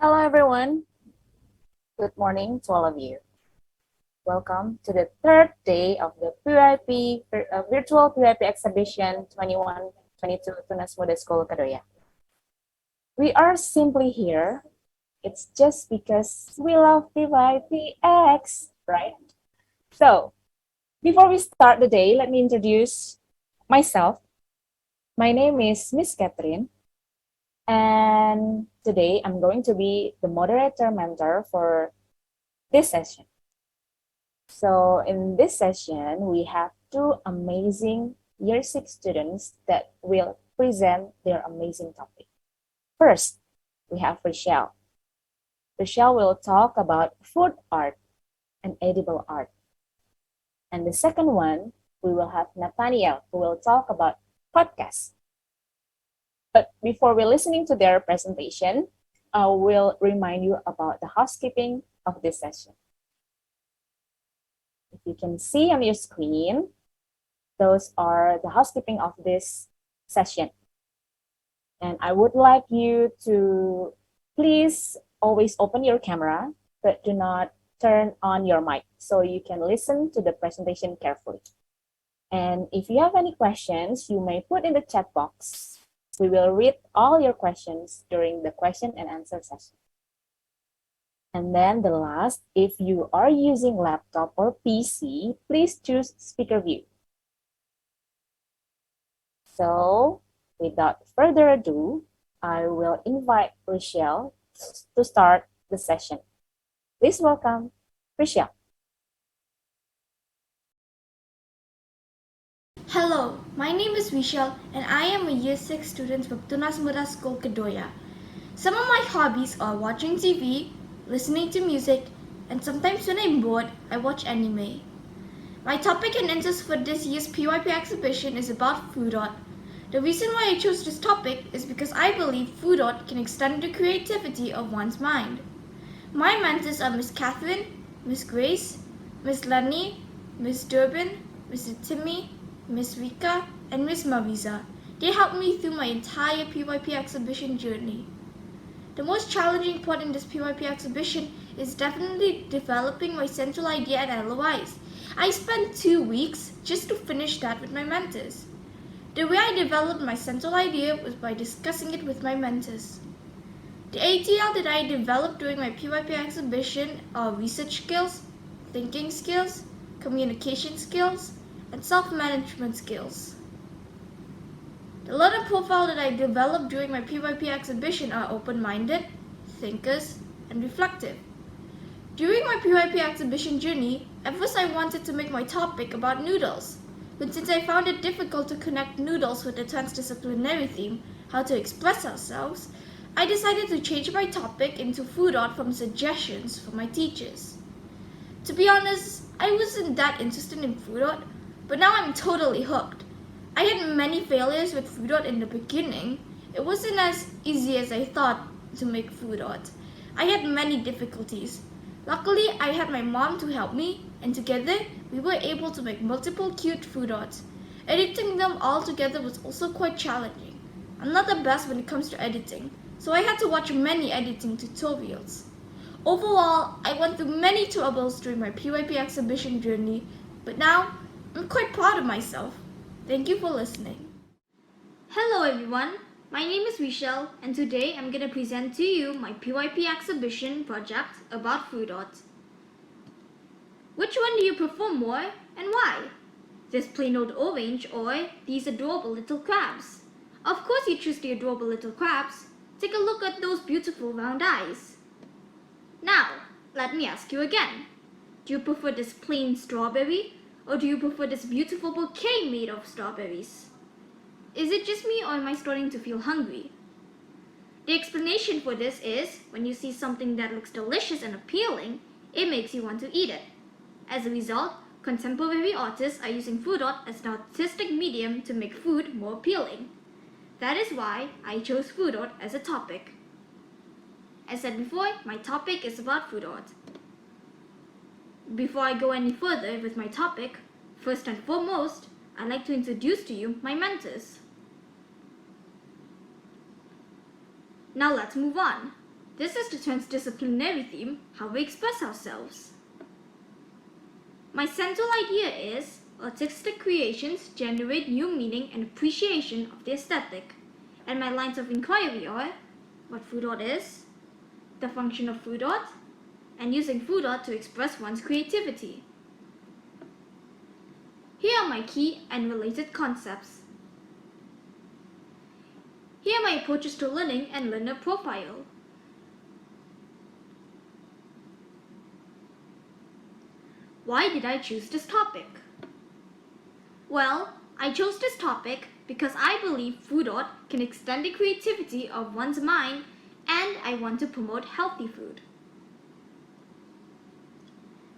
Hello, everyone. Good morning to all of you. Welcome to the third day of the PYP virtual PYP exhibition 21-22 Tunas Muda School Kedoya. We are simply here. It's just because we love PYPX, right? So, before we start the day, let me introduce myself. My name is Miss Catherine, and today I'm going to be the moderator mentor for this session. So in this session, we have two amazing Year 6 students that will present their amazing topic. First, we have Rochelle. Rochelle will talk about food art and edible art. And the second one, we will have Nathaniel, who will talk about podcasts. But before we're listening to their presentation, I will remind you about the housekeeping of this session. If you can see on your screen, those are the housekeeping of this session. And I would like you to please always open your camera, but do not turn on your mic so you can listen to the presentation carefully. And if you have any questions, you may put in the chat box. We will read all your questions during the question and answer session. And then the last, if you are using laptop or PC, please choose speaker view. So without further ado, I will invite Rochelle to start the session. Please welcome Rochelle. Hello, my name is Vishal and I am a Year 6 student from Tunas Muda School Kedoya. Some of my hobbies are watching TV, listening to music, and sometimes when I'm bored, I watch anime. My topic and interest for this year's PYP exhibition is about food art. The reason why I chose this topic is because I believe food art can extend the creativity of one's mind. My mentors are Miss Catherine, Miss Grace, Miss Lenny, Miss Durbin, Mr. Timmy, Miss Rika, and Miss Marisa. They helped me through my entire PYP exhibition journey. The most challenging part in this PYP exhibition is definitely developing my central idea and LOIs. I spent 2 weeks just to finish that with my mentors. The way I developed my central idea was by discussing it with my mentors. The ATL that I developed during my PYP exhibition are research skills, thinking skills, communication skills, and self-management skills. The learner profile that I developed during my PYP exhibition are open-minded, thinkers, and reflective. During my PYP exhibition journey, at first I wanted to make my topic about noodles, but since I found it difficult to connect noodles with the transdisciplinary theme, how to express ourselves, I decided to change my topic into food art from suggestions from my teachers. To be honest, I wasn't that interested in food art, but now I'm totally hooked. I had many failures with food art in the beginning. It wasn't as easy as I thought to make food art. I had many difficulties. Luckily, I had my mom to help me, and together we were able to make multiple cute food arts. Editing them all together was also quite challenging. I'm not the best when it comes to editing, so I had to watch many editing tutorials. Overall, I went through many troubles during my PYP exhibition journey, but now I'm quite proud of myself. Thank you for listening. Hello everyone, my name is Vishal and today I'm going to present to you my PYP exhibition project about food art. Which one do you prefer more and why? This plain old orange or these adorable little crabs? Of course you choose the adorable little crabs. Take a look at those beautiful round eyes. Now, let me ask you again. Do you prefer this plain strawberry or do you prefer this beautiful bouquet made of strawberries? Is it just me or am I starting to feel hungry? The explanation for this is when you see something that looks delicious and appealing, it makes you want to eat it. As a result, contemporary artists are using food art as an artistic medium to make food more appealing. That is why I chose food art as a topic. As said before, my topic is about food art. Before I go any further with my topic, first and foremost, I'd like to introduce to you my mentors. Now let's move on. This is the transdisciplinary theme, how we express ourselves. My central idea is artistic creations generate new meaning and appreciation of the aesthetic, and my lines of inquiry are what food art is, the function of food art, and using food art to express one's creativity. Here are my key and related concepts. Here are my approaches to learning and learner profile. Why did I choose this topic? Well, I chose this topic because I believe food art can extend the creativity of one's mind, and I want to promote healthy food.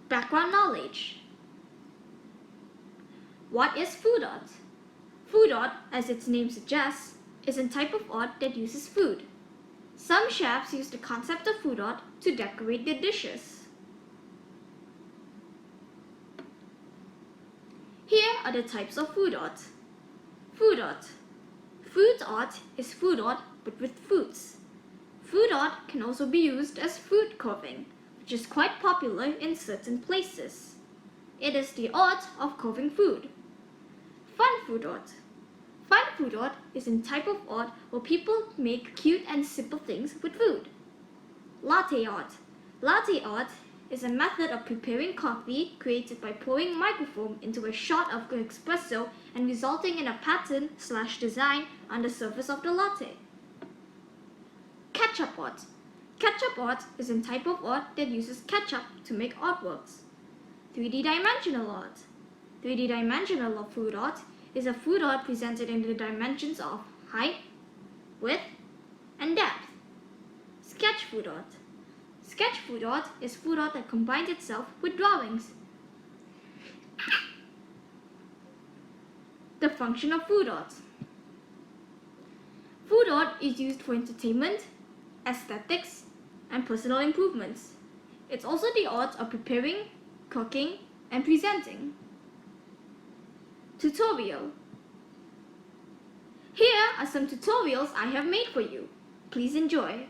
Background knowledge. What is food art? Food art, as its name suggests, is a type of art that uses food. Some chefs use the concept of food art to decorate their dishes. Here are the types of food art. Food art. Food art is food art but with foods. Food art can also be used as food carving, which is quite popular in certain places. It is the art of carving food. Fun food art. Fun food art is a type of art where people make cute and simple things with food. Latte art. Latte art is a method of preparing coffee created by pouring microfoam into a shot of espresso and resulting in a pattern/design on the surface of the latte. Ketchup art. Ketchup art is a type of art that uses ketchup to make artworks. 3D dimensional art. 3D dimensional food art is a food art presented in the dimensions of height, width, and depth. Sketch food art. Sketch food art is food art that combines itself with drawings. The function of food art. Food art is used for entertainment, aesthetics, and personal improvements. It's also the art of preparing, cooking, and presenting. Tutorial. Here are some tutorials I have made for you. Please enjoy.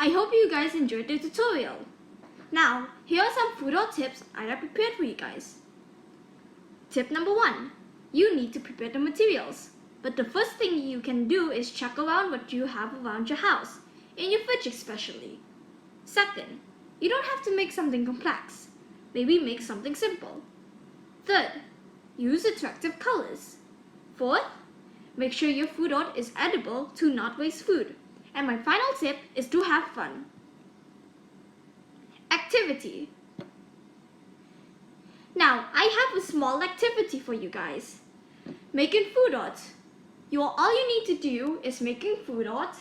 I hope you guys enjoyed the tutorial. Now, here are some food or tips I have prepared for you guys. Tip number 1. You need to prepare the materials. But the first thing you can do is check around what you have around your house, in your fridge especially. Second, you don't have to make something complex. Maybe make something simple. Third, use attractive colors. Fourth, make sure your food art is edible to not waste food. And my final tip is to have fun. Activity. Now, I have a small activity for you guys. Making food art. All you need to do is making food art,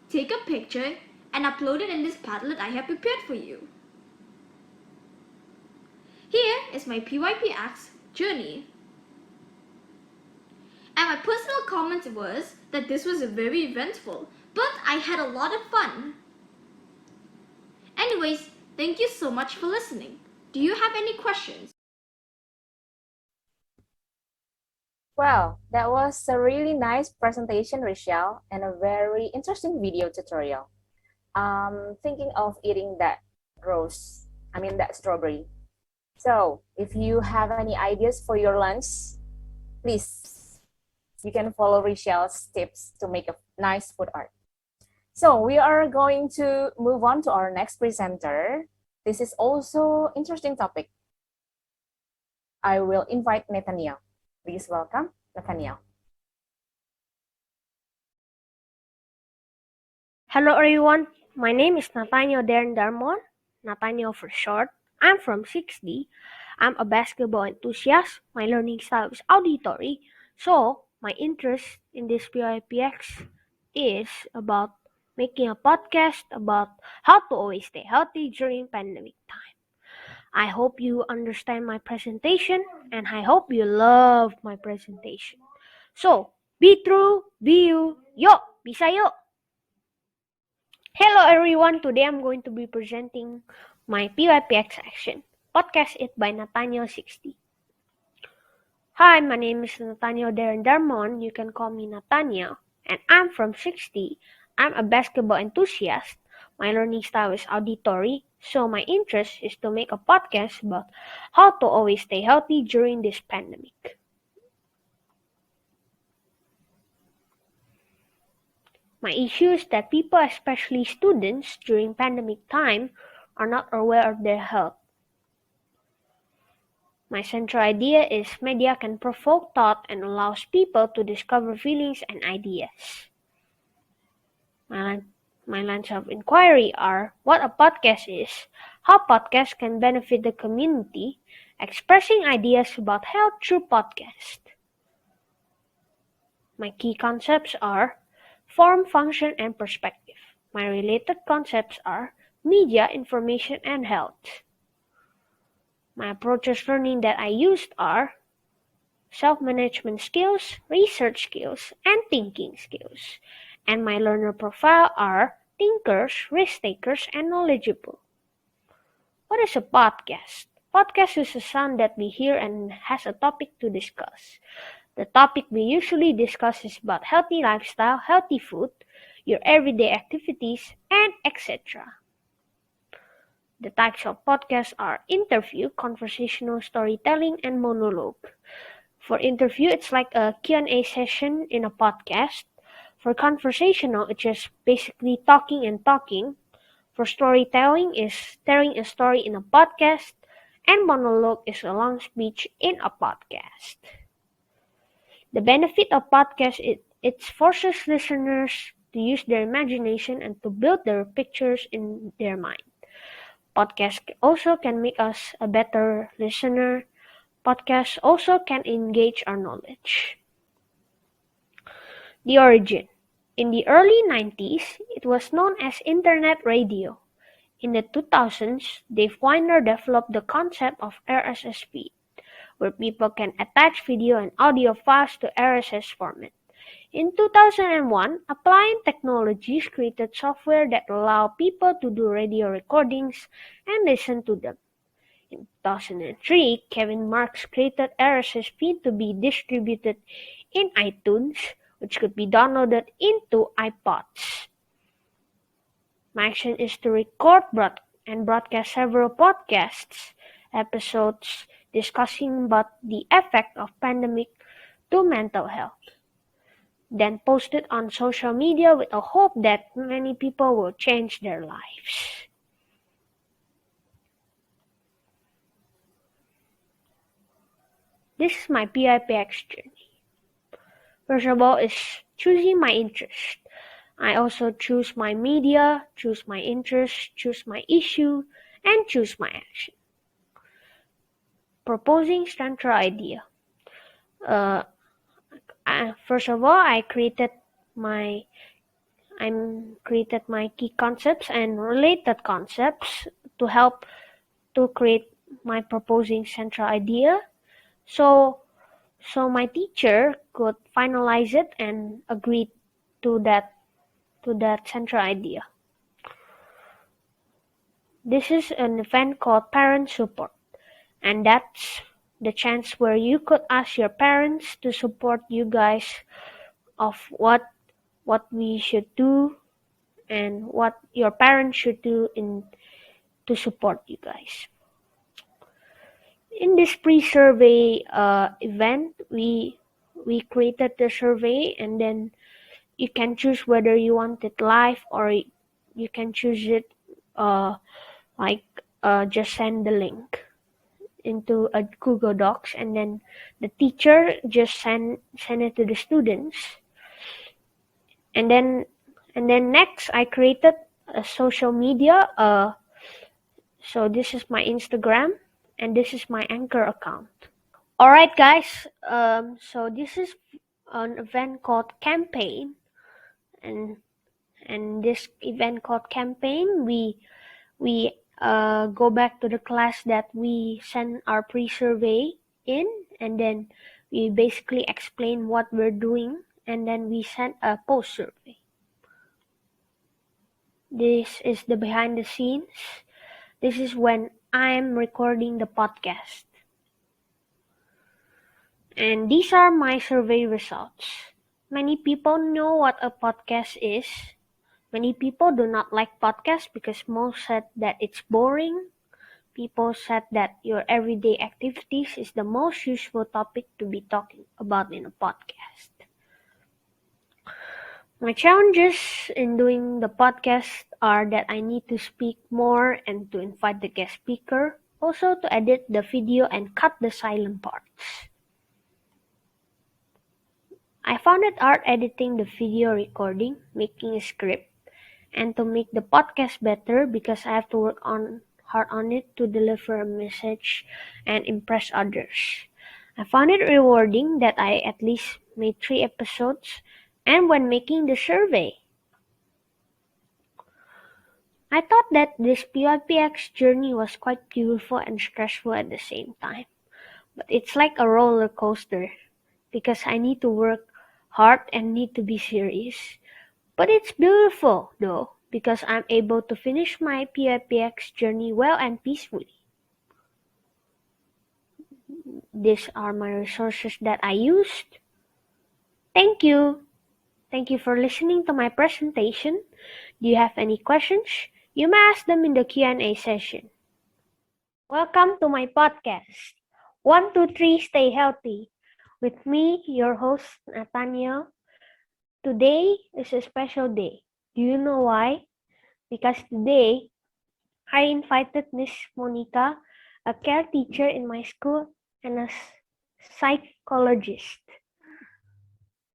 take a picture, and upload it in this Padlet I have prepared for you. Here is my PYPX journey. And my personal comment was that this was very eventful, but I had a lot of fun. Anyways, thank you so much for listening. Do you have any questions? Well, that was a really nice presentation, Rochelle, and a very interesting video tutorial. Thinking of eating that strawberry. So, if you have any ideas for your lunch, please, you can follow Rochelle's tips to make a nice food art. So, we are going to move on to our next presenter. This is also interesting topic. I will invite Nathaniel. Please welcome Nathaniel. Hello everyone, my name is Nathaniel Darmon, Nathaniel for short. I'm from 6D. I'm a basketball enthusiast. My learning style is auditory. So, my interest in this PIPX is about making a podcast about how to always stay healthy during pandemic time. I hope you understand my presentation and I hope you love my presentation. So, be true, be you, yo, bisa yo! Hello everyone, today I'm going to be presenting my PYPX action, podcast it by Nathaniel 60. Hi, my name is Nathaniel Darmon, you can call me Nathaniel, and I'm from 60. I'm a basketball enthusiast. My learning style is auditory, so my interest is to make a podcast about how to always stay healthy during this pandemic. My issue is that people, especially students, during pandemic time are not aware of their health. My central idea is media can provoke thought and allows people to discover feelings and ideas. My lines of inquiry are what a podcast is, how podcasts can benefit the community, expressing ideas about health through podcast. My key concepts are form, function, and perspective. My related concepts are media, information, and health. My approaches learning that I used are self-management skills, research skills, and thinking skills. And my learner profile are thinkers, risk-takers, and knowledgeable. What is a podcast? Podcast is a sound that we hear and has a topic to discuss. The topic we usually discuss is about healthy lifestyle, healthy food, your everyday activities, and etc. The types of podcasts are interview, conversational storytelling, and monologue. For interview, it's like a Q&A session in a podcast. For conversational, it's just basically talking and talking. For storytelling is telling a story in a podcast. And monologue is a long speech in a podcast. The benefit of podcast is it forces listeners to use their imagination and to build their pictures in their mind. Podcast also can make us a better listener. Podcasts also can engage our knowledge. The origin. In the early 90s, it was known as Internet Radio. In the 2000s, Dave Weiner developed the concept of RSS feed, where people can attach video and audio files to RSS format. In 2001, Appliant Technologies created software that allowed people to do radio recordings and listen to them. In 2003, Kevin Marks created RSS feed to be distributed in iTunes, which could be downloaded into iPods. My action is to record and broadcast several podcasts episodes discussing about the effect of pandemic to mental health, then post it on social media with a hope that many people will change their lives. This is my PIPX journey. First of all is choosing my interest. I also choose my media, choose my interest, choose my issue, and choose my action. Proposing central idea. Uh, First of all, my I created my key concepts and related concepts to help to create my proposing central idea. So so my teacher could finalize it and agree to that central idea. This is an event called parent support, and that's the chance where you could ask your parents to support you guys of what we should do and what your parents should do in to support you guys. In this pre-survey event, we created the survey, and then you can choose whether you want it live or you can choose it uh, like just send the link into a Google Docs, and then the teacher just send it to the students, and then next I created a social media. So this is my Instagram, and this is my Anchor account. All right, guys. So this is an event called campaign, and this event called campaign, we go back to the class that we send our pre-survey in, and then we basically explain what we're doing, and then we send a post survey. This is the behind the scenes. This is when I'm recording the podcast. And these are my survey results. Many people know what a podcast is. Many people do not like podcasts because most said that it's boring. People said that your everyday activities is the most useful topic to be talking about in a podcast. My challenges in doing the podcast are that I need to speak more and to invite the guest speaker, also to edit the video and cut the silent parts. I found it hard editing the video recording, making a script, and to make the podcast better because I have to work hard on it to deliver a message and impress others. I found it rewarding that I at least made 3 episodes, and when making the survey, I thought that this PYPX journey was quite beautiful and stressful at the same time. But it's like a roller coaster because I need to work hard and need to be serious. But it's beautiful though because I'm able to finish my PYPX journey well and peacefully. These are my resources that I used. Thank you. Thank you for listening to my presentation. Do you have any questions? You may ask them in the Q&A session. Welcome to my podcast. 1, 2, 3, stay healthy. With me, your host, Nathaniel. Today is a special day. Do you know why? Because today, I invited Miss Monica, a care teacher in my school, and a psychologist.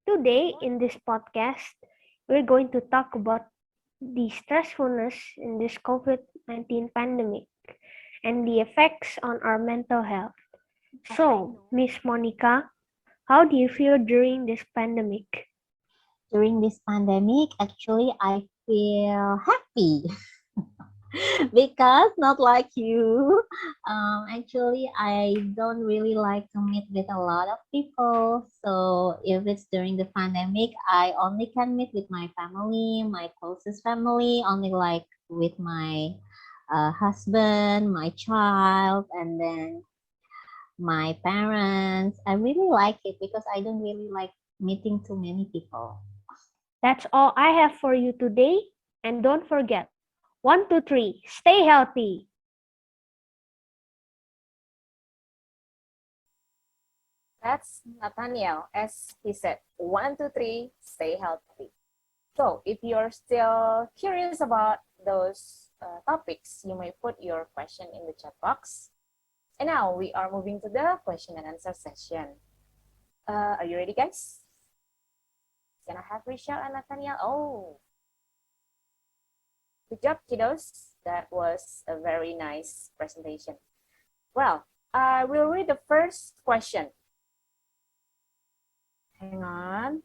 Today, in this podcast, we're going to talk about the stressfulness in this COVID-19 pandemic and the effects on our mental health. So, Miss Monica, how do you feel during this pandemic? During this pandemic, actually, I feel happy because not like you. Actually, I don't really like to meet with a lot of people. So if it's during the pandemic, I only can meet with my family, my closest family, only like with my husband, my child, and then my parents. I really like it because I don't really like meeting too many people. That's all I have for you today. And don't forget, 1, 2, 3. Stay healthy. That's Nathaniel, as he said. 1, 2, 3. Stay healthy. So if you're still curious about those topics, you may put your question in the chat box. And now we are moving to the question and answer session. Are you ready, guys? Can I have Rachel and Nathaniel? Oh, good job, kiddos. That was a very nice presentation. Well, I will read the first question. Hang on.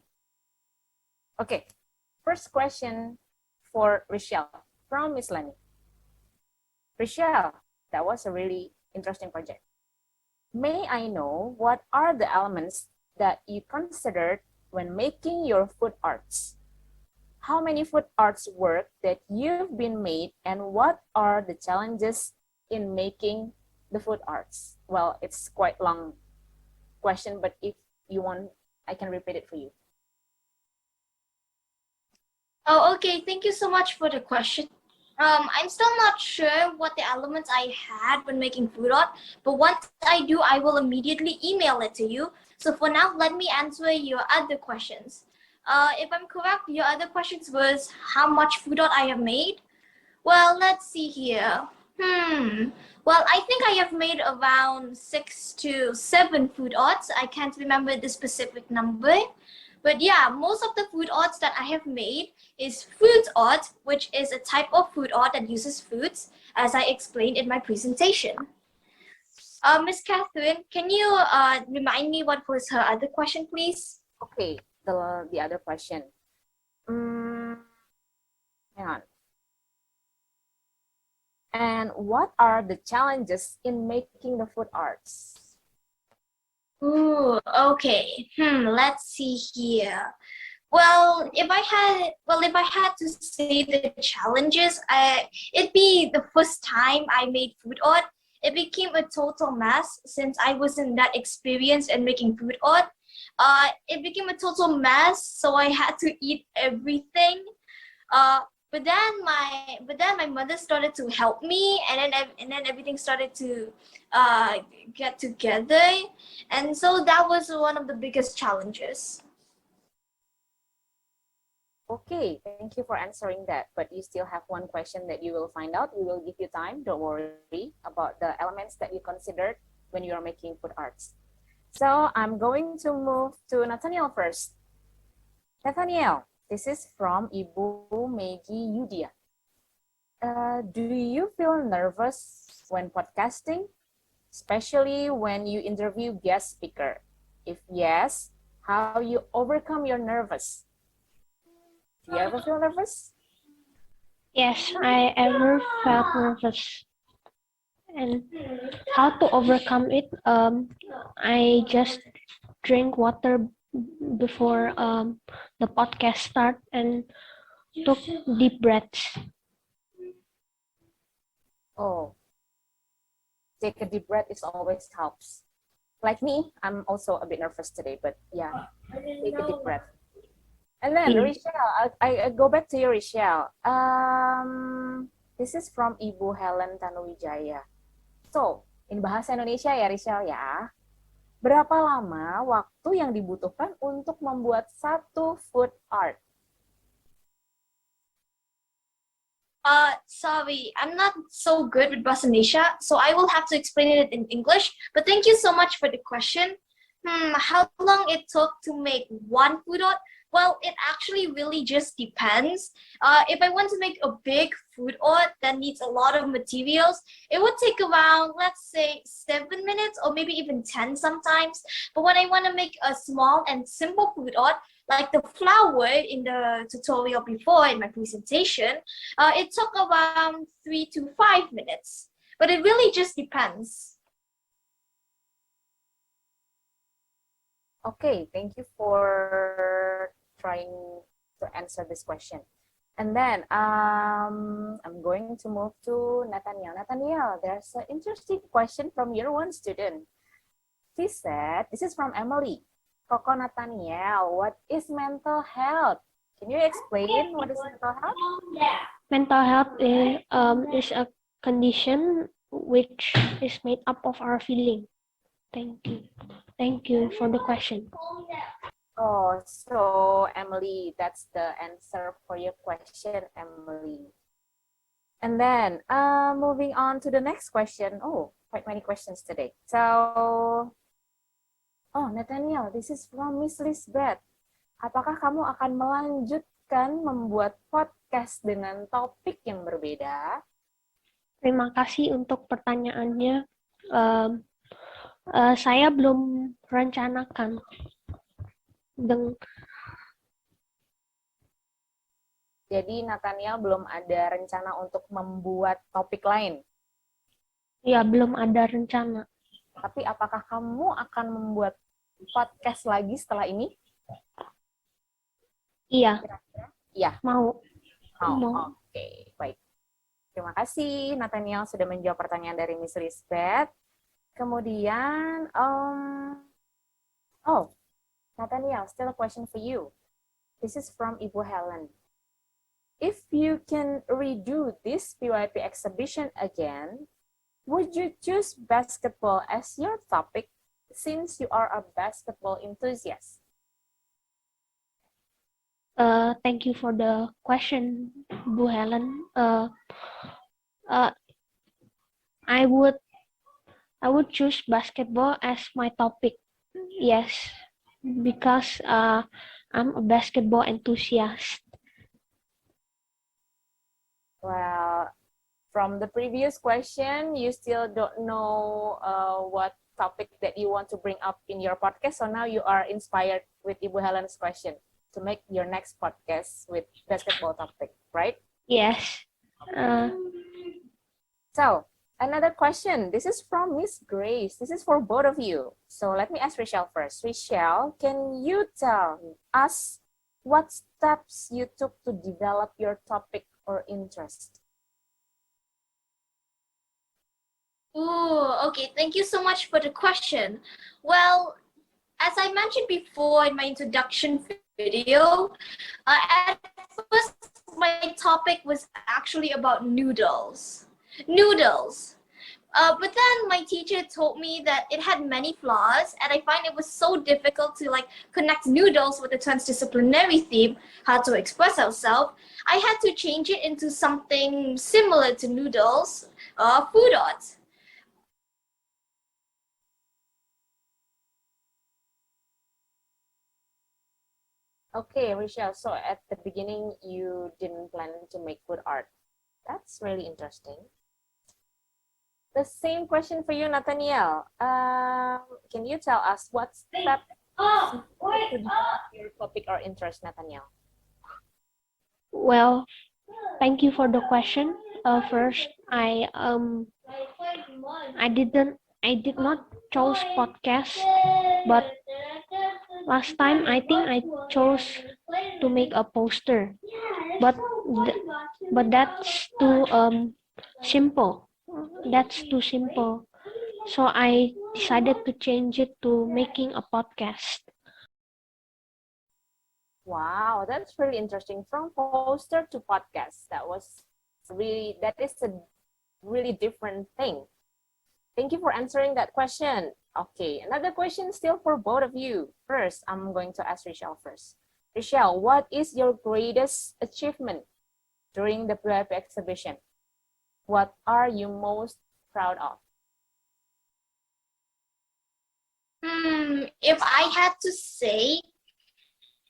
Okay, first question for Rachel from Miss Lenny. Rachel, that was a really interesting project. May I know what are the elements that you considered when making your food arts? How many food arts work that you've been made, and what are the challenges in making the food arts? Well, it's quite long question, but if you want, I can repeat it for you. Oh, okay. Thank you so much for the question. I'm still not sure what the elements I had when making food art, but once I do, I will immediately email it to you. So for now, let me answer your other questions. If I'm correct, your other questions was how much food art I have made. Well, let's see here. Well, I think I have made around 6 to 7 food arts. I can't remember the specific number. But yeah, most of the food arts that I have made is fruit art, which is a type of food art that uses fruits, as I explained in my presentation. Miss Catherine, can you remind me what was her other question, please? Okay, the other question. Hang on. And what are the challenges in making the food arts? Ooh, okay. Let's see here. Well, if I had to say the challenges, it'd be the first time I made food art. It became a total mess since I wasn't that experienced in making food art. It became a total mess, so I had to eat everything. Uh, but then my mother started to help me, and then everything started to get together, and so that was one of the biggest challenges. Okay, thank you for answering that. But you still have one question that you will find out. We will give you time. Don't worry about the elements that you considered when you are making food arts. So I'm going to move to Nathaniel first. Nathaniel, this is from Ibu Megi Yudia. Do you feel nervous when podcasting, especially when you interview guest speaker? If yes, how you overcome your nervous? Do you ever feel nervous? Yes, I ever felt nervous. And how to overcome it? I just drink water before the podcast start and took deep breaths. Oh, take a deep breath is always helps. Like me, I'm also a bit nervous today, but yeah, take a deep breath. And then Rachel, I go back to you, Rachel. This is from Ibu Helen Tanuwijaya. So, in bahasa Indonesia ya, Rachel ya. Berapa lama waktu yang dibutuhkan untuk membuat satu food art? Sorry, I'm not so good with Basanisha, so I will have to explain it in English. But thank you so much for the question. How long it took to make one food art? Well, it actually really just depends. If I want to make a big food art that needs a lot of materials, it would take around, let's say, 7 minutes or maybe even 10 sometimes. But when I want to make a small and simple food art, like the flower in the tutorial before in my presentation, it took around 3 to 5 minutes. But it really just depends. Okay, thank you for trying to answer this question. And then I'm going to move to Nathaniel. Nathaniel, there's an interesting question from your one student. She said, this is from Emily. Coco Nathaniel, what is mental health? Can you explain what is mental health? Mental health is a condition which is made up of our feeling. Thank you. Thank you for the question. Oh, so Emily, that's the answer for your question, Emily. And then moving on to the next question. Oh, quite many questions today. So, oh Nathaniel, this is from Miss Lisbeth. Apakah kamu akan melanjutkan membuat podcast dengan topik yang berbeda? Terima kasih untuk pertanyaannya. Saya belum rencanakan. Jadi Nathaniel belum ada rencana untuk membuat topik lain. Ya, belum ada rencana. Tapi apakah kamu akan membuat podcast lagi setelah ini? Iya. Iya. Mau. Oke, baik. Terima kasih Nathaniel sudah menjawab pertanyaan dari Miss Lisbeth. Kemudian, Nathaniel, still a question for you. This is from Ibu Helen. If you can redo this PYP exhibition again, would you choose basketball as your topic since you are a basketball enthusiast? Thank you for the question, Bu Helen. I would choose basketball as my topic. Yes, because I'm a basketball enthusiast. Well, from the previous question, you still don't know what topic that you want to bring up in your podcast. So now you are inspired with Ibu Helen's question to make your next podcast with basketball topic, right? Yes. So another question. This is from Miss Grace. This is for both of you. So let me ask Rochelle first. Rochelle, can you tell us what steps you took to develop your topic or interest? Ooh, okay. Thank you so much for the question. Well, as I mentioned before in my introduction video, at first my topic was actually about noodles. But then my teacher told me that it had many flaws, and I find it was so difficult to like connect noodles with the transdisciplinary theme, how to express ourselves. I had to change it into something similar to noodles, food arts. Okay, Rochelle, so at the beginning, you didn't plan to make food art. That's really interesting. The same question for you, Nathaniel. Can you tell us what step to develop your topic or interest, Nathaniel? Well, thank you for the question. First, I did not chose podcast, but last time I think I chose to make a poster, but that's too simple. That's too simple. So I decided to change it to making a podcast. Wow, that's really interesting. From poster to podcast, that is a really different thing. Thank you for answering that question. Okay, another question still for both of you. First, I'm going to ask Rochelle first. Rochelle, what is your greatest achievement during the PYP exhibition? What are you most proud of? If I had to say,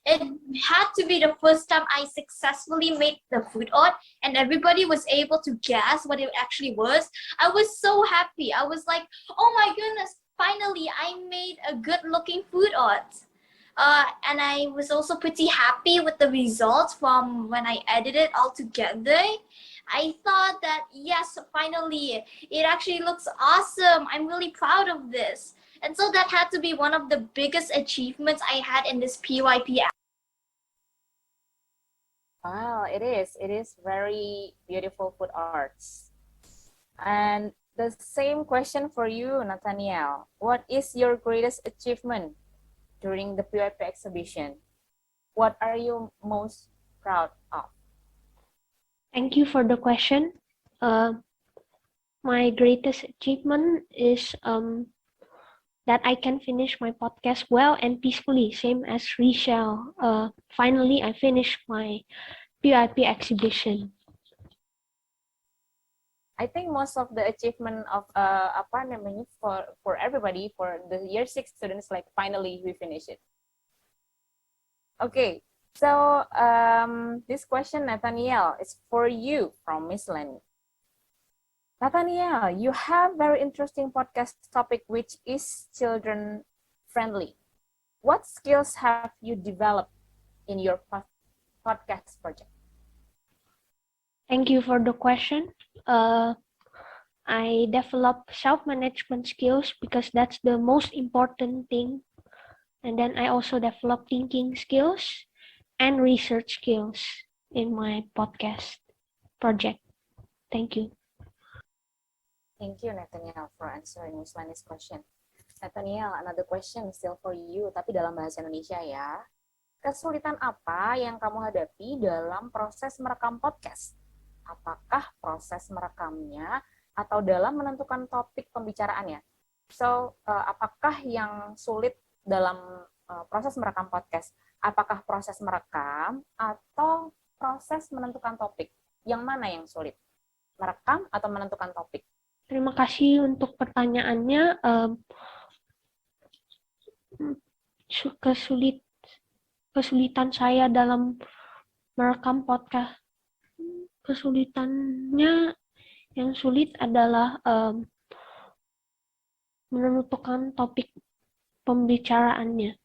it had to be the first time I successfully made the food art and everybody was able to guess what it actually was. I was so happy. I was like, oh my goodness, finally I made a good looking food art. And I was also pretty happy with the results from when I edited all together. I thought that, yes, finally, it actually looks awesome. I'm really proud of this. And so that had to be one of the biggest achievements I had in this PYP. Wow, it is. It is very beautiful food arts. And the same question for you, Nathaniel. What is your greatest achievement during the PYP exhibition? What are you most proud of? Thank you for the question. My greatest achievement is that I can finish my podcast well and peacefully, same as Richelle. Finally, I finished my PYP exhibition. I think most of the achievement of for everybody, for the year 6 students, like finally we finish it. Okay, so this question, Nathaniel, is for you from Miss Lenny. Nathaniel, you have very interesting podcast topic which is children friendly. What skills have you developed in your podcast project? Thank you for the question. I develop self-management skills because that's the most important thing. And then I also develop thinking skills and research skills in my podcast project. Thank you. Thank you, Nathaniel, for answering Miss Lenny's question. Nathaniel, another question still for you, tapi dalam bahasa Indonesia ya. Kesulitan apa yang kamu hadapi dalam proses merekam podcast? Apakah proses merekamnya atau dalam menentukan topik pembicaraannya? So, apakah yang sulit dalam proses merekam podcast? Apakah proses merekam atau proses menentukan topik? Yang mana yang sulit? Merekam atau menentukan topik? Terima kasih untuk pertanyaannya. Kesulitan saya dalam merekam podcast, kesulitannya yang sulit adalah menentukan topik pembicaraannya.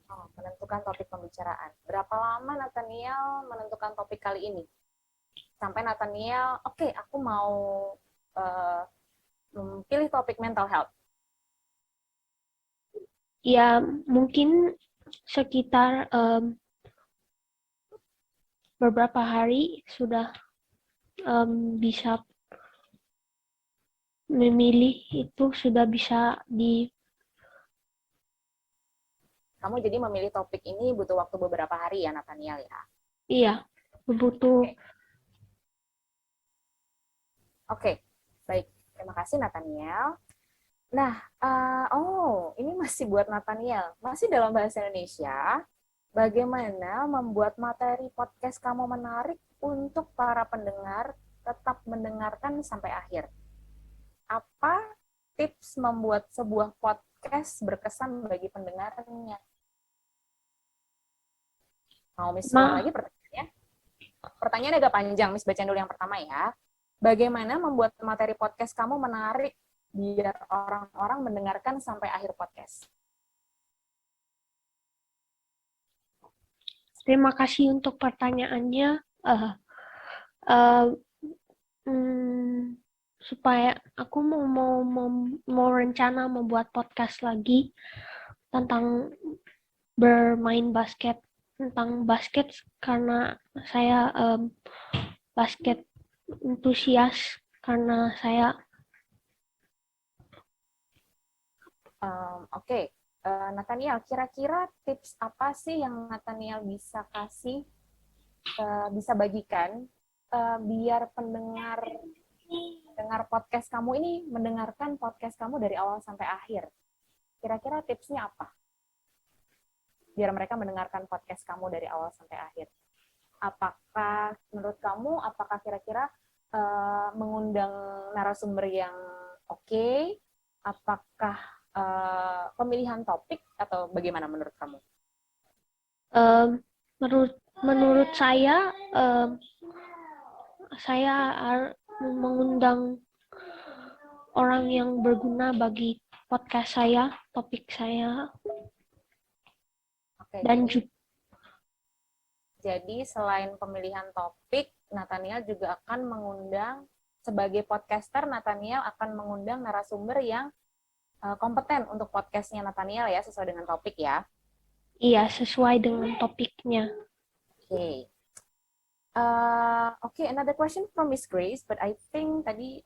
Oh, menentukan topik pembicaraan. Berapa lama Nathaniel menentukan topik kali ini? Sampai Nathaniel, oke, aku mau pilih topik mental health. Ya, mungkin sekitar beberapa hari sudah bisa memilih, itu sudah bisa di. Kamu jadi memilih topik ini butuh waktu beberapa hari ya, Nathaniel ya? Iya, butuh. Oke, baik. Terima kasih Nathaniel. Nah, ini masih buat Nathaniel. Masih dalam bahasa Indonesia. Bagaimana membuat materi podcast kamu menarik untuk para pendengar tetap mendengarkan sampai akhir? Apa tips membuat sebuah podcast berkesan bagi pendengarnya? Mau Miss ulang lagi pertanyaannya? Pertanyaannya agak panjang, Miss bacain dulu yang pertama ya. Bagaimana membuat materi podcast kamu menarik biar orang-orang mendengarkan sampai akhir podcast? Terima kasih untuk pertanyaannya. Supaya aku mau rencana membuat podcast lagi tentang bermain basket, tentang basket, karena saya basket entusias, karena saya Oke. Nathaniel, kira-kira tips apa sih yang Nathaniel bisa kasih, bisa bagikan biar dengar podcast kamu ini mendengarkan podcast kamu dari awal sampai akhir? Kira-kira tipsnya apa? Biar mereka mendengarkan podcast kamu dari awal sampai akhir. Apakah menurut kamu, apakah kira-kira mengundang narasumber yang oke? Apakah pemilihan topik atau bagaimana menurut kamu? menurut saya mengundang orang yang berguna bagi podcast saya, topik saya. Oke, Dan jadi selain pemilihan topik, Nathaniel juga akan mengundang, sebagai podcaster, Nathaniel akan mengundang narasumber yang kompeten untuk podcastnya Nathaniel ya, sesuai dengan topik ya. Iya, sesuai dengan topiknya. Okay. Okay, another question from Miss Grace, but I think tadi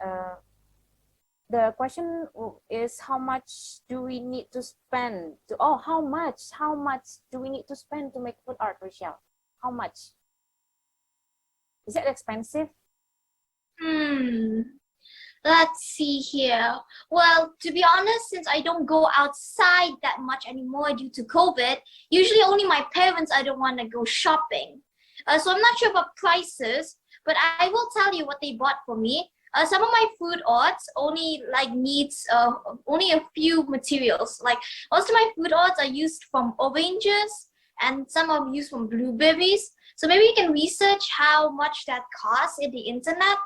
the question is how much do we need to spend how much do we need to spend to make food art, Rochelle? How much? Is it expensive? Let's see here. Well, to be honest, since I don't go outside that much anymore due to COVID, usually only my parents I don't want to go shopping. So I'm not sure about prices, but I will tell you what they bought for me. Some of my food odds only like needs only a few materials. Like most of my food odds are used from oranges and some are used from blueberries. So maybe you can research how much that costs in the internet.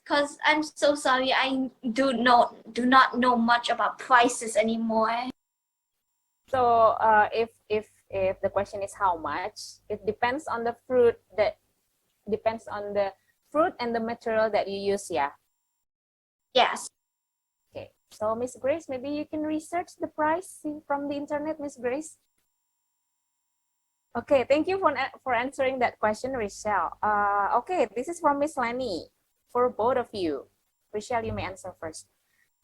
Because I'm so sorry, I do not know much about prices anymore. So if the question is how much, it depends on the fruit and the material that you use, yeah. Yes. Okay. So Miss Grace, maybe you can research the price from the internet, Miss Grace. Okay, thank you for answering that question, Rochelle. Okay, this is from Miss Lenny. For both of you, Rochelle, you may answer first.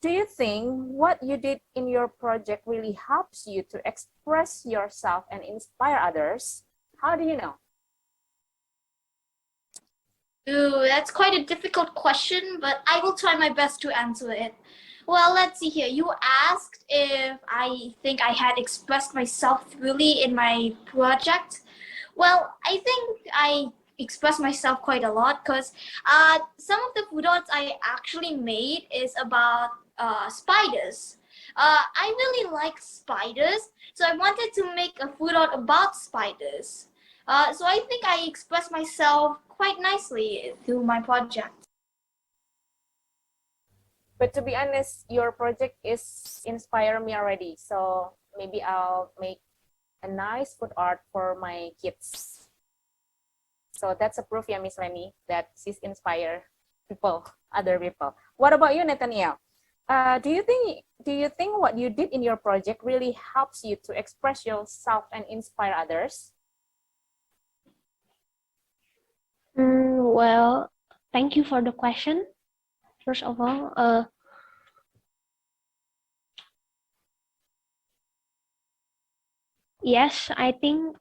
Do you think what you did in your project really helps you to express yourself and inspire others? How do you know? Ooh, that's quite a difficult question, but I will try my best to answer it. Well, let's see here. You asked if I think I had expressed myself really in my project. Well, I think I expressed myself quite a lot because some of the food arts I actually made is about spiders. I really like spiders, so I wanted to make a food art about spiders. So I think I expressed myself quite nicely through my project. But to be honest, your project is inspire me already. So maybe I'll make a nice food art for my kids. So that's a proof, yeah, Miss Lenny, that she's inspire people, other people. What about you, Nathaniel? Do you think what you did in your project really helps you to express yourself and inspire others? Well, thank you for the question. First of all, yes, I think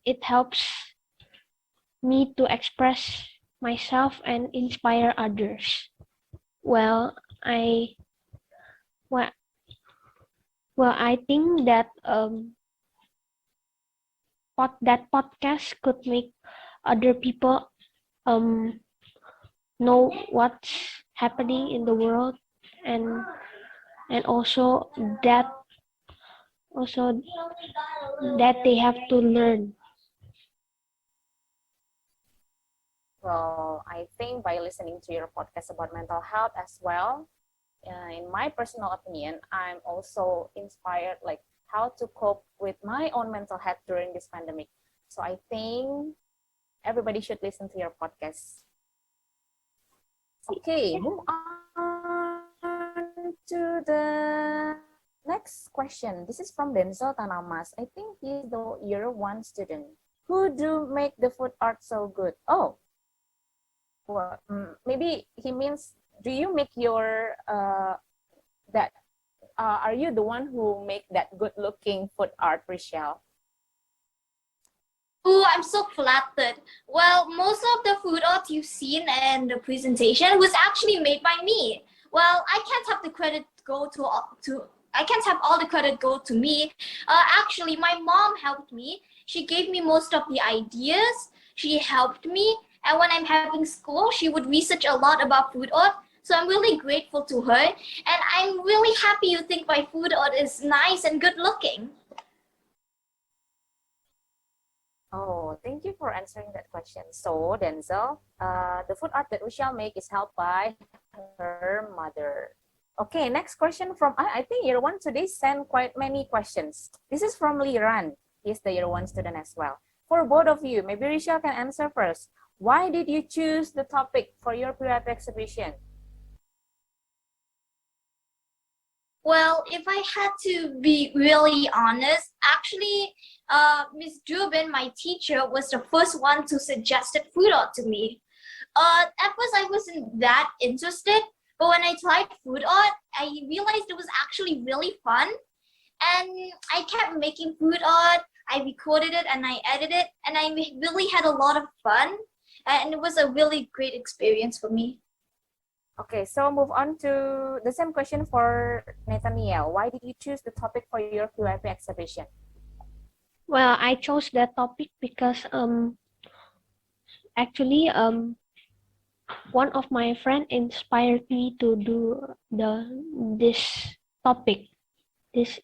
it helps me to express myself and inspire others. Well, I well, I think that that podcast could make other people um know what's happening in the world, and also that also that they have to learn. Well, I think by listening to your podcast about mental health as well, in my personal opinion, I'm also inspired like how to cope with my own mental health during this pandemic. So I think everybody should listen to your podcast. Okay, move on to the next question. This is from Denzel Tanamas. I think he's the year one student. Who do make the food art so good? Oh, well, maybe he means, do you make your that? Are you the one who make that good-looking food art, Rochelle? Ooh, I'm so flattered. Well, most of the food art you've seen and the presentation was actually made by me. Well, I can't have the credit go to I can't have all the credit go to me. Actually, my mom helped me. She gave me most of the ideas. She helped me, and when I'm having school, she would research a lot about food art. So I'm really grateful to her, and I'm really happy you think my food art is nice and good looking. Oh, thank you for answering that question. So, Denzel, the food art that Rochelle make is helped by her mother. Okay, next question from, I think year one today sent quite many questions. This is from Liran. He's the year one student as well. For both of you, maybe Rochelle can answer first. Why did you choose the topic for your PYP exhibition? Well, if I had to be really honest, actually, Miss Dubin, my teacher, was the first one to suggest food art to me. At first, I wasn't that interested, but when I tried food art, I realized it was actually really fun. And I kept making food art. I recorded it and I edited it, and I really had a lot of fun, and it was a really great experience for me. Okay, so move on to the same question for Nathaniel. Why did you choose the topic for your PYP exhibition? Well, I chose that topic because actually one of my friend inspired me to do this topic, this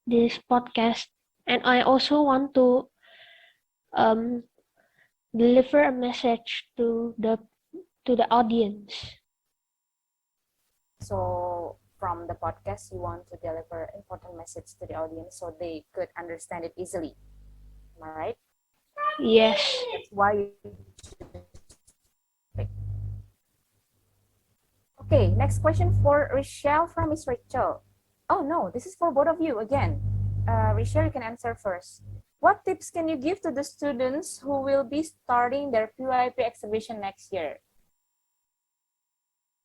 this podcast, and I also want to um deliver a message to the audience. So from the podcast, you want to deliver important message to the audience so they could understand it easily. Am I right? Yes. That's why you pick. Okay, next question for Rochelle from Miss Rachel. Oh no, this is for both of you again. Rochelle, you can answer first. What tips can you give to the students who will be starting their PYP exhibition next year?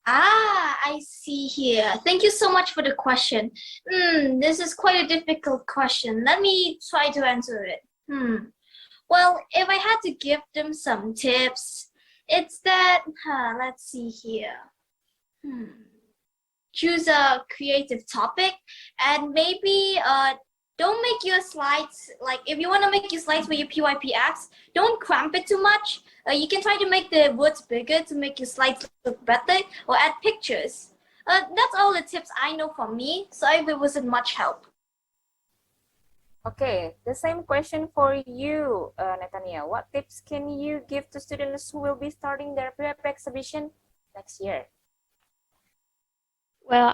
I see here. Thank you so much for the question. This is quite a difficult question. Let me try to answer it. Well, if I had to give them some tips, it's that, let's see here. Choose a creative topic, and maybe don't make your slides, like if you want to make your slides for your PYPX, don't cramp it too much. You can try to make the words bigger to make your slides look better, or add pictures. That's all the tips I know from me, so if it wasn't much help. Okay, the same question for you, Nathaniel. What tips can you give to students who will be starting their PYP exhibition next year? Well,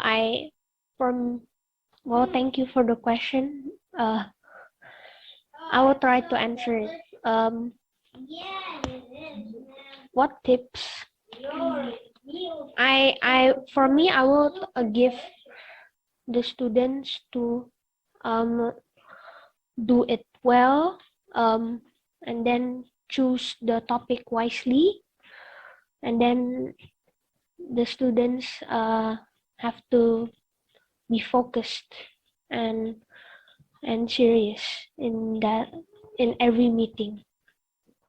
thank you for the question. I will try to answer it. What tips? For me, I would give the students to um do it well, and then choose the topic wisely, and then the students have to be focused and serious in every meeting.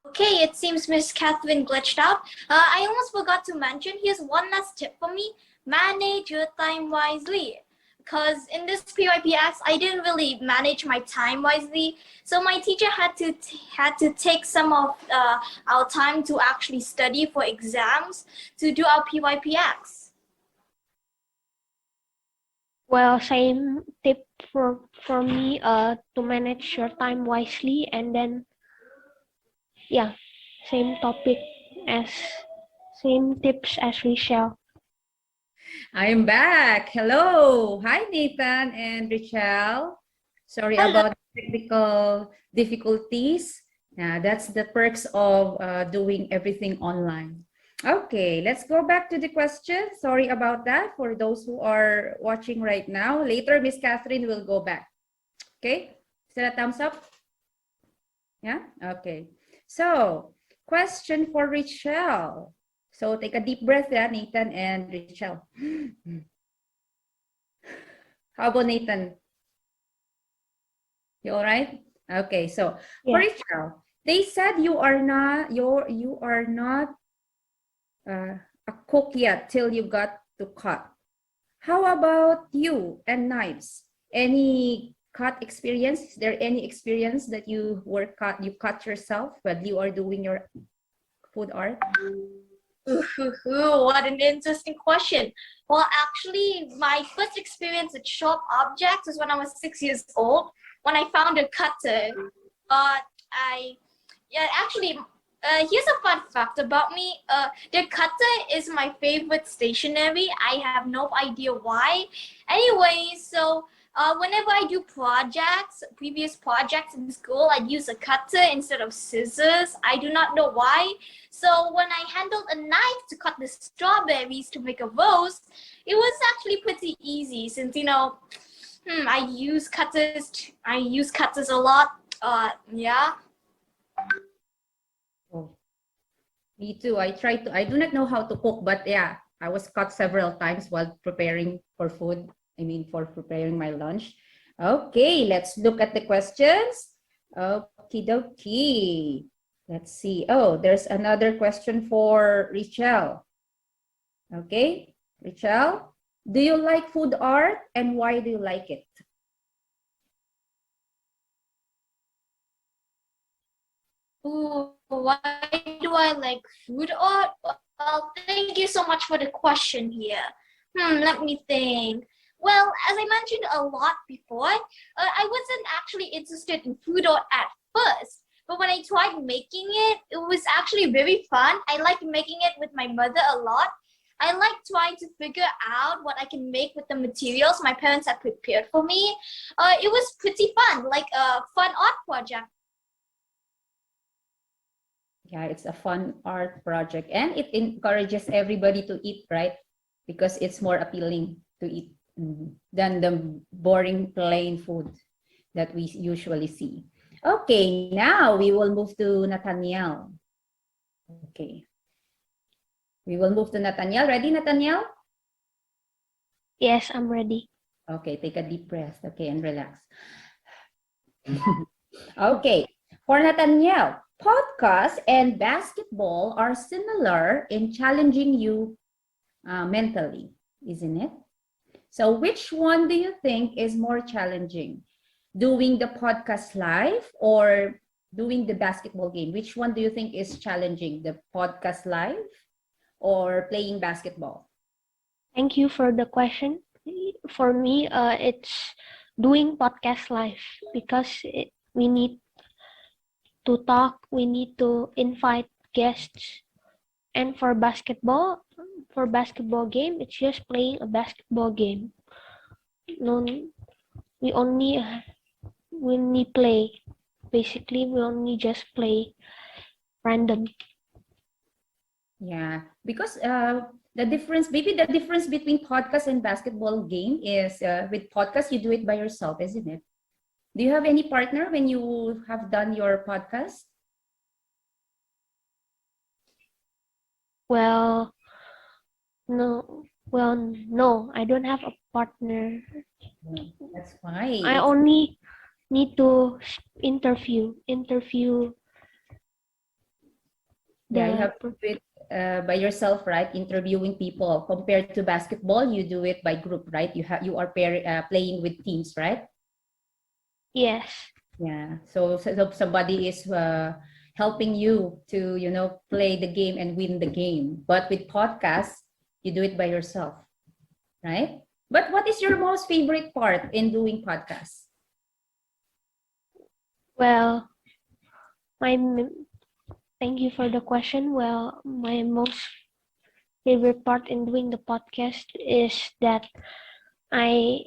Okay, it seems Miss Catherine glitched out. I almost forgot to mention, here's one last tip for me. Manage your time wisely. Because in this PYPX, I didn't really manage my time wisely. So my teacher had to take some of our time to actually study for exams to do our PYPX. Well, same tip for me, to manage your time wisely, and then yeah, same topic as same tips as Michelle. I'm back. Hello. Hi, Nathan and Richelle. Sorry Hello. about technical difficulties. That's the perks of doing everything online. Okay, let's go back to the question. Sorry about that for those who are watching right now. Later, Miss Catherine will go back. Okay, is that a thumbs up? Yeah, okay. So, question for Richelle. So, take a deep breath, yeah, Nathan and Richelle. How about Nathan? You all right? Okay, so for Yeah. Richelle, they said you are not a cook yet till you got to cut. How about you and knives? Any cut experience? Is there any experience that you cut yourself while you are doing your food art? What an interesting question. Well, actually, my first experience with sharp objects was when I was 6 years old, when I found a cutter. Here's a fun fact about me. The cutter is my favorite stationery. I have no idea why. Anyway, so whenever I do previous projects in school, I'd use a cutter instead of scissors. I do not know why. So when I handled a knife to cut the strawberries to make a roast, it was actually pretty easy since, I use cutters a lot. Yeah. Oh, me too. I do not know how to cook, but yeah, I was cut several times while preparing for food. I mean, for preparing my lunch. Okay, let's look at the questions. Okie dokie. Let's see. Oh, there's another question for Richelle. Okay, Richelle, do you like food art and why do you like it? Ooh, why do I like food art? Well, thank you so much for the question here. Let me think. Well, as I mentioned a lot before, I wasn't actually interested in food art at first. But when I tried making it, it was actually very fun. I liked making it with my mother a lot. I like trying to figure out what I can make with the materials my parents had prepared for me. It was pretty fun, like a fun art project. Yeah, it's a fun art project and it encourages everybody to eat, right? Because it's more appealing to eat than the boring plain food that we usually see. Okay, now we will move to Nathaniel. Okay, we will move to Nathaniel. Ready, Nathaniel? Yes, I'm ready. Okay, take a deep breath. Okay, and relax. Okay, for Nathaniel, podcast and basketball are similar in challenging you mentally, isn't it? So, which one do you think is more challenging? Doing the podcast live or doing the basketball game? Which one do you think is challenging? The podcast live or playing basketball? Thank you for the question. For me, it's doing podcast live because we need to talk, we need to invite guests. And for basketball game, it's just playing a basketball game. No, we only play. Basically, we only just play random. Yeah, because the difference, maybe the difference between podcast and basketball game is with podcast, you do it by yourself, isn't it? Do you have any partner when you have done your podcast? Well, no, no, I don't have a partner. That's why. I It's only need to interview Yeah, you the have to do it by yourself, right? Interviewing people. Compared to basketball, you do it by group, right? You are playing with teams, right? yes. Yeah. So somebody is helping you to play the game and win the game. But with podcasts, you do it by yourself, right? But what is your most favorite part in doing podcasts? Well, my thank you for the question. Well, my most favorite part in doing the podcast is that I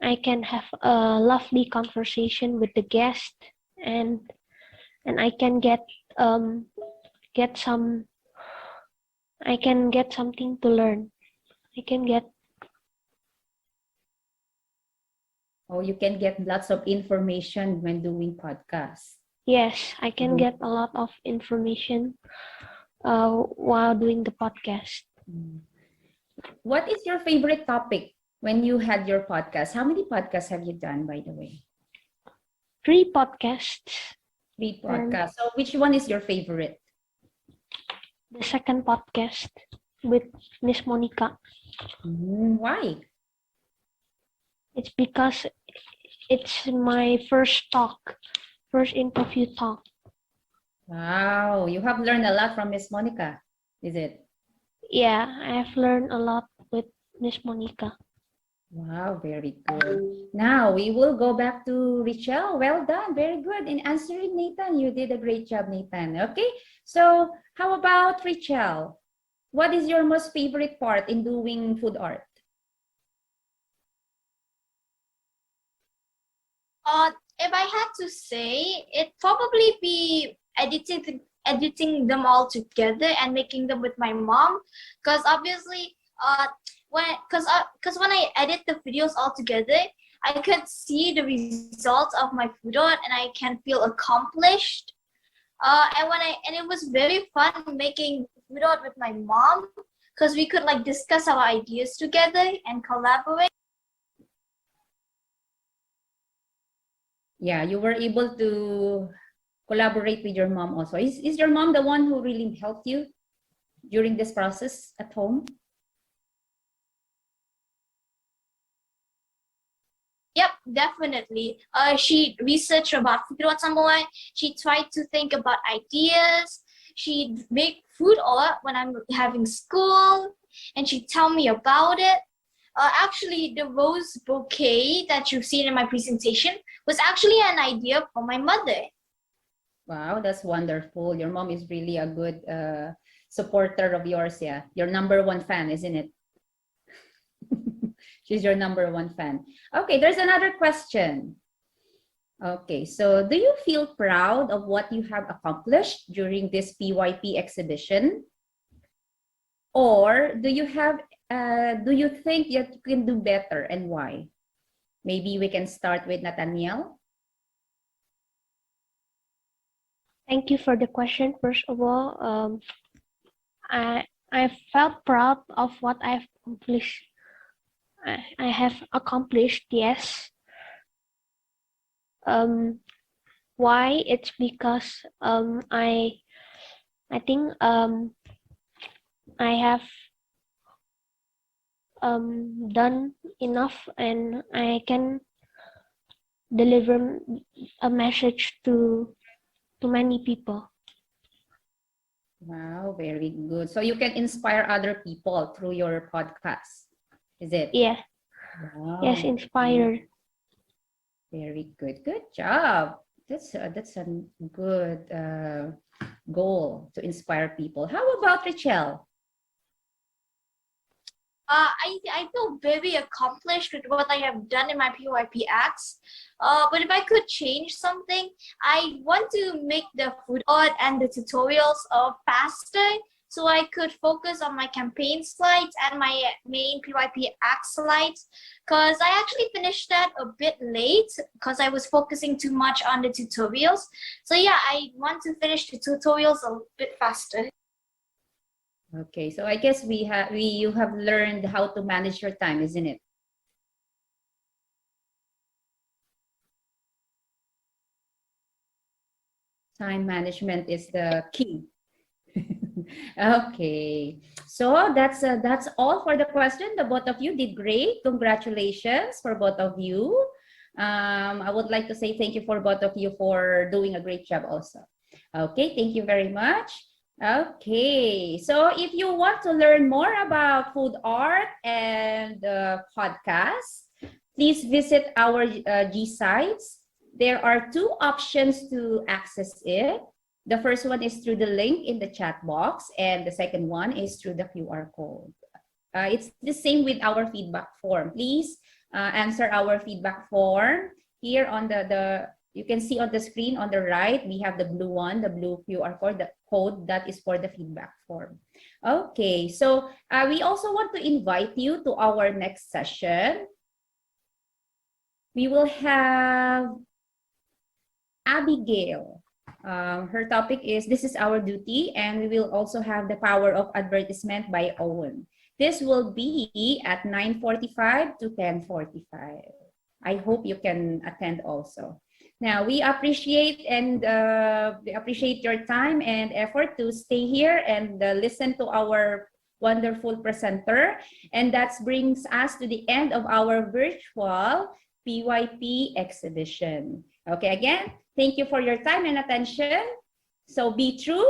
I can have a lovely conversation with the guest and I can get some I can get something to learn. I can get Oh, you can get lots of information when doing podcasts. yes, I can Mm. get a lot of information while doing the podcast. What is your favorite topic when you had your podcast? How many podcasts have you done, by the way? 3 podcasts Three and podcasts. So which one is your favorite? the second podcast with Miss Monica. Why? It's because it's my first interview talk. Wow, you have learned a lot from Miss Monica, is it? Yeah, I have learned a lot with Miss Monica. Wow, very good. Now we will go back to Richelle. Well done, very good in answering Nathan. You did a great job, Nathan. Okay, so how about Richelle? What is your most favorite part in doing food art? If I had to say, it'd probably be editing them all together and making them with my mom, because obviously, when I edit the videos all together, I could see the results of my food art and I can feel accomplished. And it was very fun making food art with my mom because we could like discuss our ideas together and collaborate. Yeah, you were able to collaborate with your mom also. Is your mom the one who really helped you during this process at home? Yep, definitely. She researched about food at some point. She tried to think about ideas. She'd make food a lot when I'm having school, and she'd tell me about it. Actually, the rose bouquet that you've seen in my presentation was actually an idea from my mother. Wow, that's wonderful. Your mom is really a good supporter of yours. Yeah, your number one fan, isn't it? She's your number one fan. Okay, there's another question. Okay, so do you feel proud of what you have accomplished during this PYP exhibition? Or do you think that you can do better and why? Maybe we can start with Nathaniel. Thank you for the question. First of all, I felt proud of what I've accomplished. I have accomplished, yes. Why? It's because I think I have done enough, and I can deliver a message to many people. Wow, very good. So you can inspire other people through your podcast, is it? Yeah. Yes, Wow. inspired. Very good. Good job. That's a good goal to inspire people. How about Rachel? I feel very accomplished with what I have done in my PYP acts. But if I could change something, I want to make the food art and the tutorials faster so I could focus on my campaign slides and my main PYP act slides. Because I actually finished that a bit late because I was focusing too much on the tutorials. So yeah, I want to finish the tutorials a bit faster. Okay, so I guess you have learned how to manage your time, isn't it? Time management is the key. Okay, so that's all for the question. The both of you did great. Congratulations for both of you. I would like to say thank you for both of you for doing a great job also. Okay, thank you very much. Okay, so if you want to learn more about food art and podcasts, please visit our G sites. There are two options to access it. The first one is through the link in the chat box, and the second one is through the QR code. It's the same with our feedback form. Please answer our feedback form. Here on you can see on the screen on the right, we have the blue one, the blue QR code, the code that is for the feedback form. Okay, so we also want to invite you to our next session. We will have Abigail. Her topic is This is Our Duty, and we will also have The Power of Advertisement by Owen. This will be at 9:45 to 10:45. I hope you can attend also. Now, we appreciate your time and effort to stay here and listen to our wonderful presenter. And that brings us to the end of our virtual PYP exhibition. Okay, again, thank you for your time and attention. So be true,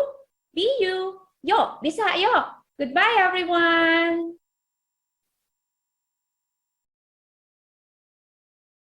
be you. Yo, bisa yo. Goodbye, everyone.